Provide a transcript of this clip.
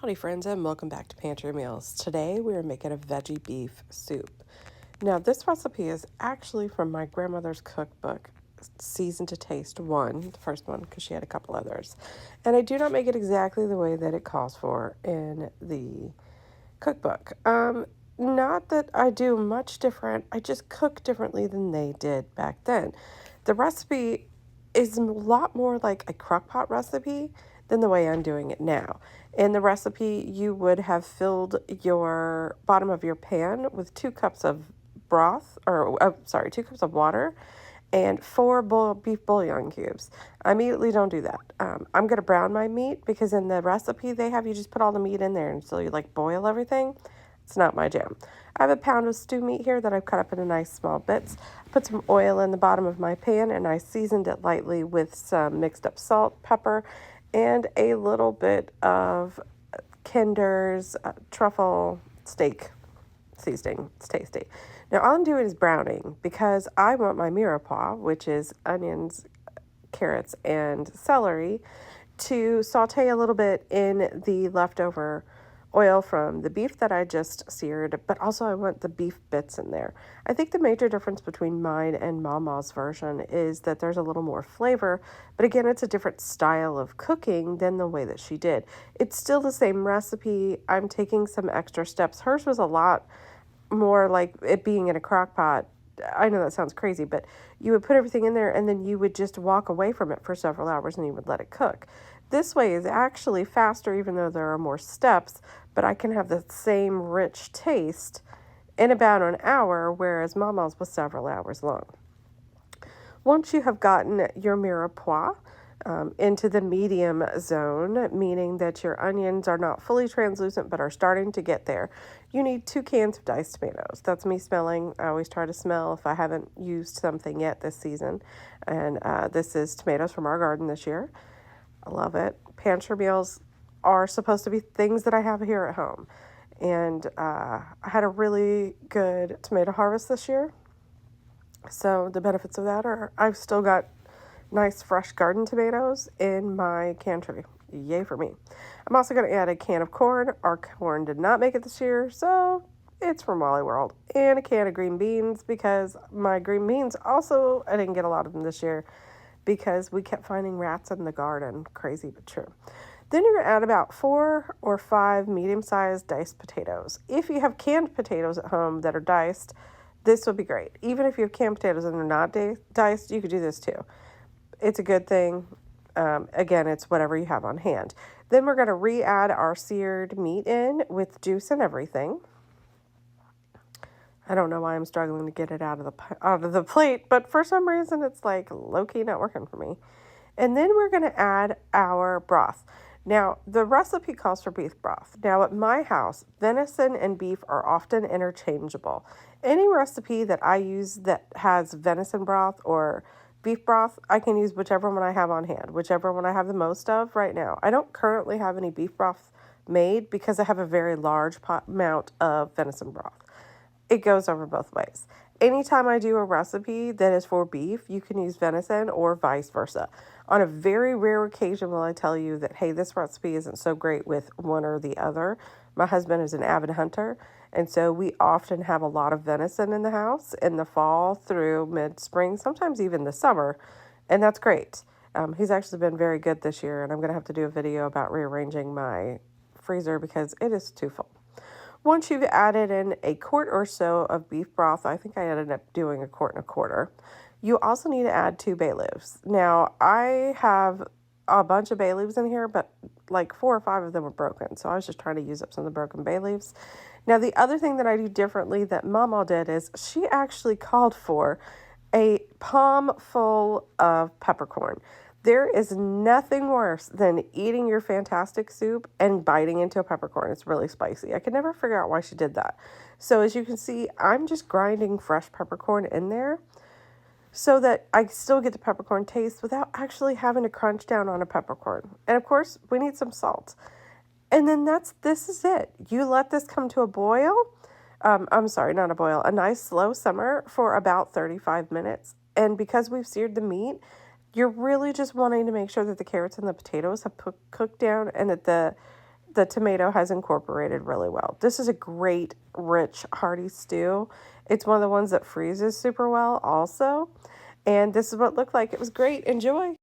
Howdy friends and welcome back to Pantry Meals. Today we are making a veggie beef soup. Now this recipe is actually from my grandmother's cookbook, Season to Taste 1, the first one because she had a couple others. And I do not make it exactly the way that it calls for in the cookbook. Not that I do much different, I just cook differently than they did back then. The recipe is a lot more like a crock-pot recipe than the way I'm doing it now. In the recipe, you would have filled your bottom of your pan with 2 cups of broth, 2 cups of water, and 4 beef bouillon cubes. I immediately don't do that. I'm going to brown my meat because in the recipe they have you just put all the meat in there until you boil everything. It's not my jam. I have a pound of stew meat here that I've cut up into nice small bits. Put some oil in the bottom of my pan and I seasoned it lightly with some mixed up salt, pepper, and a little bit of Kinder's truffle steak seasoning. It's tasty. Now all I'm doing is browning because I want my mirepoix, which is onions, carrots, and celery, to saute a little bit in the leftover oil from the beef that I just seared, but also I want the beef bits in there. I think the major difference between mine and Mama's version is that there's a little more flavor, but again, it's a different style of cooking than the way that she did. It's still the same recipe. I'm taking some extra steps. Hers was a lot more like it being in a crock pot. I know that sounds crazy, but you would put everything in there and then you would just walk away from it for several hours and you would let it cook. This way is actually faster, even though there are more steps, but I can have the same rich taste in about an hour, whereas Mama's was several hours long. Once you have gotten your mirepoix into the medium zone, meaning that your onions are not fully translucent but are starting to get there, you need 2 cans of diced tomatoes. That's me smelling. I always try to smell if I haven't used something yet this season. And this is tomatoes from our garden this year. I love it. Pantry meals are supposed to be things that I have here at home. And I had a really good tomato harvest this year. So the benefits of that are I've still got nice fresh garden tomatoes in my pantry. Yay for me. I'm also going to add a can of corn. Our corn did not make it this year, so it's from Wally World. And a can of green beans because my green beans also, I didn't get a lot of them this year because we kept finding rats in the garden. Crazy but true. Then you're going to add about 4 or 5 medium-sized diced potatoes. If you have canned potatoes at home that are diced, this would be great. Even if you have canned potatoes and they're not diced, you could do this too. It's a good thing. Again, it's whatever you have on hand. Then we're going to re-add our seared meat in with juice and everything. I don't know why I'm struggling to get it out of the plate, but for some reason it's low-key not working for me. And then we're going to add our broth. Now, the recipe calls for beef broth. Now, at my house, venison and beef are often interchangeable. Any recipe that I use that has venison broth or beef broth, I can use whichever one I have on hand, whichever one I have the most of right now. I don't currently have any beef broth made because I have a very large amount of venison broth. It goes over both ways. Anytime I do a recipe that is for beef, you can use venison or vice versa. On a very rare occasion will I tell you that, hey, this recipe isn't so great with one or the other. My husband is an avid hunter, and so we often have a lot of venison in the house in the fall through mid-spring, sometimes even the summer, and that's great. He's actually been very good this year, and I'm going to have to do a video about rearranging my freezer because it is too full. Once you've added in a quart or so of beef broth, I think I ended up doing 1.25 quarts, you also need to add 2 bay leaves. Now, I have a bunch of bay leaves in here, but 4 or 5 of them were broken, so I was just trying to use up some of the broken bay leaves. Now, the other thing that I do differently that Mama did is she actually called for a palm full of peppercorn. There is nothing worse than eating your fantastic soup and biting into a peppercorn. It's really spicy. I could never figure out why she did that. So as you can see, I'm just grinding fresh peppercorn in there so that I still get the peppercorn taste without actually having to crunch down on a peppercorn. And of course, we need some salt. And then this is it. You let this come to a boil. Not a boil, a nice slow simmer for about 35 minutes. And because we've seared the meat, you're really just wanting to make sure that the carrots and the potatoes have cooked down and that the the tomato has incorporated really well. This is a great, rich, hearty stew. It's one of the ones that freezes super well also. And this is what it looked like. It was great. Enjoy.